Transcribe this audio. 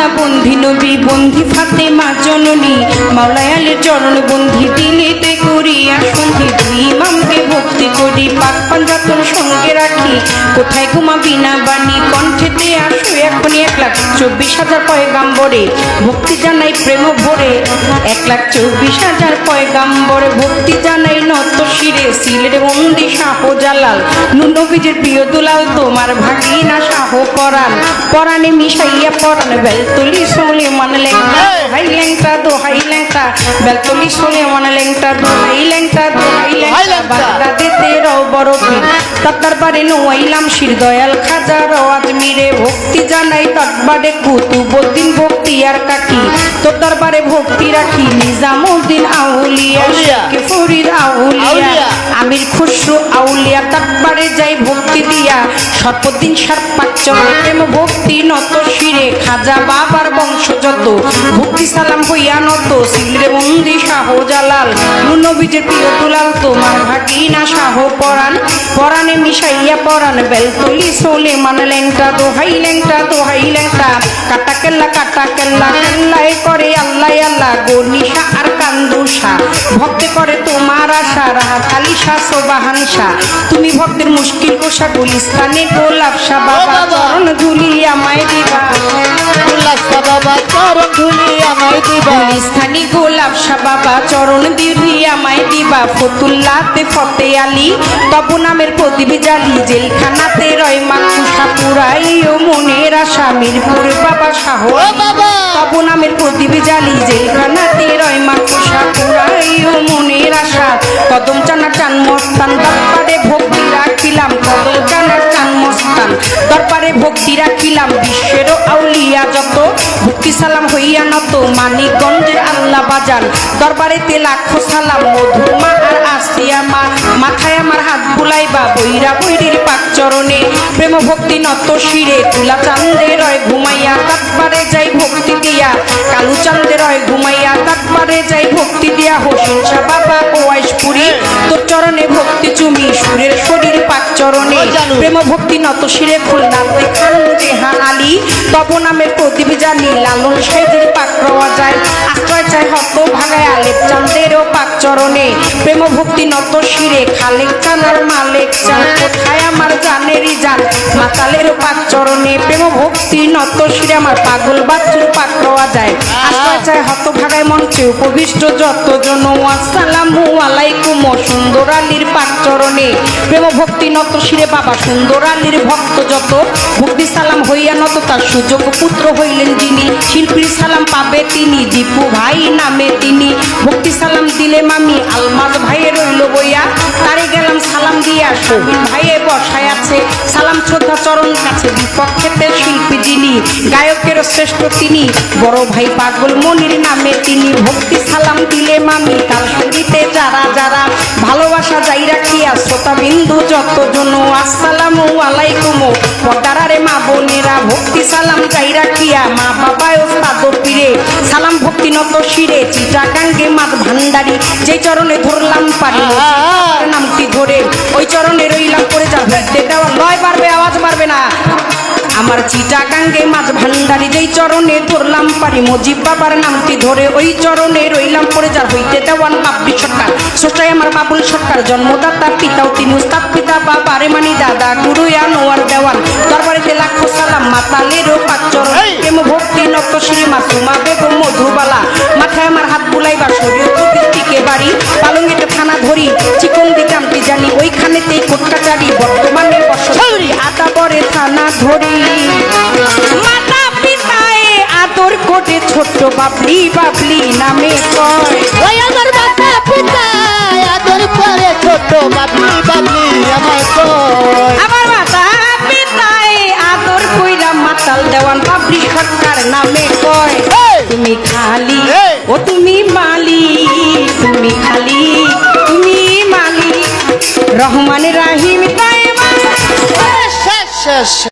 আল্লাহ বন্ধি নবী বন্ধি ফাতেমা জননী মাওলায় আলীর চরণ বন্ধি দিলেতে করি আসন্ধি দুই ইমামকে ভক্তি করি পাক পাঞ্জাতন সঙ্গে রাখি কোথায় ঘুমাবি না বাণী কণ্ঠেতে আসো এখনই 1,24,000 পয়গাম্বরে ভক্তি জানাই প্রেম ভরে 1,24,000 পয়গাম্বরে ভক্তি জানাই নত শিরে সিলের বন্দি শাহজালাল নবীজির প্রিয় দুলাল তোমার ভাগিনা শাহ পরাণ পরাণে মিশাইয়া পরাণ বেলতলি সোলেমান লেংটা হাই লেংটা দোহাই লেংটা বেলতলি সোলেমান লেংটা দোহাই লেংটা দোহাই লেংটা বাগদাদেতে রও বড় পীর তার বারে নোয়াইলাম শির দয়াল খাজা আজমিরে ভক্তি জানাই দরবারে কুতুবউদ্দিন ভক্তি আর কাকি তোর দরবারে ভক্তি রাখি নিজামউদ্দিন আউলিয়া শেখ ফরিদ আউলিয়া আমির খুসরু আউলিয়া দরবারে যাই ভক্তি দিয়া সর্বদিন সর্বাচ্চর প্রেম ভক্তি নত শিরে খাজা বাবার বংশ যত ভক্তি সালাম হইয়া নত সিলের বন্দি শাহজালাল নবীজির প্রিয় দুলাল তোমার ভাগিনা শাহ পরাণ পরাণে মিশাইয়া পরাণ বেলতলি সোলেমান লেংটা দোহাই লেংটা দোহাই লেংটা কাটা কেল্লা কেল্লায় করে আল্লাহ আল্লাহ গনিশা আর কান্দুষা ভক্তি করে তোমার আশা রাহাত আলী শাহ সোবাহান শাহ তুমি ভক্তের মুশকিল কোষা গুলিস্তানে গোলাপ শাহ বাবা চরণ ধুলি আমায় দিবা বাবা চরণ ধুলি আমায় দিবা গুলিস্তানি গোলাপ শাহ বাবা চরণ ধুলি আমায় দিবা ফতুল্লাতে ফতে আলী তবু নামের প্রদীপ জালি জেলখানাতে রয় মাকুষা পুরাই ও মনের আশা মিরপুর বাবা শাহ তবু নামের প্রদীপ জালি জেলখানাতে রয় মাকুষা পুরাই ও মনের আশা কদম চানা চান মস্তান দরবারে ভক্তি রাখিলাম কদম চানা চান মস্তান দরবারে ভক্তি রাখিলাম বিশ্বের আউলিয়া যত ভক্তি সালাম হইয়া নত মানিকগঞ্জের আল্লাহ বাজান দরবারেতে লাখো সালাম মধুমা আর আসিয়া মা মাথায় আমার হাত বুলাইবা বৈরা বৈরির পাক চরণে প্রেম ভক্তি নত শিরে তুলা চান্দে রয় ঘুমাইয়া দরবারে যাই ভক্তি দিয়া কালু চান্দে রয় ঘুমাইয়া দরবারে যাই ভক্তি দিয়া হোসেন শাহ বাবা ওয়াইশপুরি তোর চরণে ভক্তি চুমি সুরের শরীর পাক চরণে প্রেম ভক্তি নত শিরে খুলনাতে খান জেহান আলী তব নামের প্রদীপ জানি লালন সাহেবের পাক রওয়া যায় আশ্রয় চাই হত ভাগায় আলেপ চান্দেরও পাক চরণে প্রেম ভক্তি নত শিরে খালেক চানার মালেক চান কোথায় আমার জানেরই জান মাতালেরও পাক চরণে প্রেম ভক্তি নত শিরে আমার পাগল বাচ্চুর পাক রওয়া যায় আশ্রয় চাই হত ভাগায় মঞ্চে উপবিষ্ট যতজন আসসালামু আলাইকুম সুন্দর আলীর পাক চরণে প্রেম ভক্তি নত শিরে বাবা সুন্দর আলীর ভক্ত যত ভক্তি সালাম হইয়া নত তার সুযোগ পুত্র হইলেন যিনি শিল্পীর সালাম পাবে তিনি দীপু ভাই নামে তিনি ভক্তি সালাম দিলে মামি আলমাজ ভাইয়ে রইল বইয়া তারে গেলাম সালাম দিয়া শহীদ ভাইয়ে বসায় আছে সালাম শ্রদ্ধা চরণ কাছে বিপক্ষেতে শিল্পী যিনি গায়কের শ্রেষ্ঠ তিনি বড় ভাই পাগল মনির নামে তিনি ভক্তি সালাম দিলে মামি তার সঙ্গীতে যারা যারা ভালোবাসা যাই রাখিয়া শ্রোতা বিন্দু যতজন আসসালামু আলাইকুম পর্দারে মা বোনেরা ভক্তি সালাম যাই রাখিয়া মা বাবায় ওস্তাদ পীরে সালাম ভক্তি নত শিরে চিটাগাঙ্গে মাত ভান্ডারি যে চরণে ধরলাম পারি নামটি ধরে ওই চরণে রইলাম করে যা দেওয়া লয় বাড়বে আওয়াজ বাড়বে না আমার চিটাগাঙ্গে মাছ ভান্ডারি যেই চরণে ধরলাম পারি মজিব বাবার নামটি ধরে ওই চরণে রইলাম পরে যার হইতে দেওয়ান বাবলি সরকার সোসাই আমার বাবুল সরকার জন্মদাতা পিতাও তিনি উস্তাদ পিতা বাবারে মানি দাদা গুরু আনোয়ার দেওয়ান দরবারেতে লাখো সালাম মাতালেরও পাক চরণ প্রেম ভক্তি নত শ্রী মাসুমা বেগম মধুবালা মাথায় আমার হাত বুলাইবা শরীয়তুল টিকে বাড়ি পালঙ্গেতে থানা ধরি চিকন দিতামটি জানি ওইখানেতেই কোটকাচারি বর্তমানে বসরি আদাবরে থানা ধরি মাতা পিতায় আদর করে ছোট্ট বাবলি বাবলি নামে কয় ওই আমার মাতা পিতায় আদর করে ছোট বাবলি বাবলি আমায় কয় আমার মাতা পিতায় আদর কইরা মাতাল দেওয়ান বাবলি সরকার নামে কয় তুমি খালি ও তুমি মালিক তুমি খালি তুমি মালিক রহমান রাহিম তাই শেষ